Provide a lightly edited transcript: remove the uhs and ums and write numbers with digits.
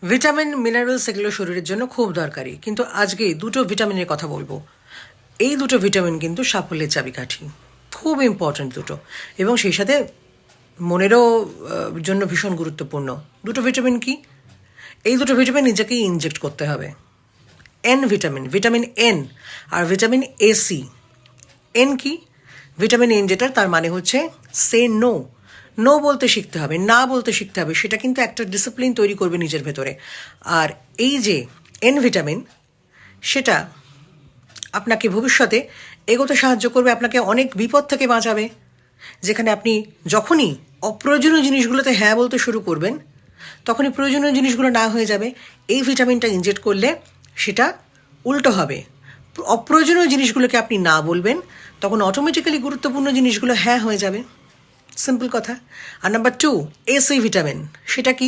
Vitamin minerals এগুলো শরীরের জন্য খুব দরকারি, কিন্তু আজকে দুটো ভিটামিনের কথা বলবো। এই দুটো ভিটামিন কিন্তু সাফল্যের চাবিকাঠি, খুব ইম্পর্ট্যান্ট দুটো, এবং সেই সাথে মনেরও জন্য ভীষণ গুরুত্বপূর্ণ। দুটো ভিটামিন কি? এই দুটো ভিটামিন নিজেকেই ইনজেক্ট করতে হবে। এন ভিটামিন, ভিটামিন এন, আর ভিটামিন এসি। এন কি? ভিটামিন এন যেটা, তার মানে হচ্ছে সে নো। নো বলতে শিখতে হবে, না বলতে শিখতে হবে। সেটা কিন্তু একটা ডিসিপ্লিন তৈরি করবে নিজের ভেতরে। আর এই যে এন ভিটামিন, সেটা আপনাকে ভবিষ্যতে এগোতে সাহায্য করবে, আপনাকে অনেক বিপদ থেকে বাঁচাবে। যেখানে আপনি যখনই অপ্রয়োজনীয় জিনিসগুলোতে হ্যাঁ বলতে শুরু করবেন, তখনই প্রয়োজনীয় জিনিসগুলো না হয়ে যাবে। এই ভিটামিনটা ইনজেক্ট করলে সেটা উল্টো হবে। অপ্রয়োজনীয় জিনিসগুলোকে আপনি না বলবেন, তখন অটোমেটিক্যালি গুরুত্বপূর্ণ জিনিসগুলো হ্যাঁ হয়ে যাবে। সিম্পল কথা। আর নাম্বার 2, এসি ভিটামিন। সেটা কি?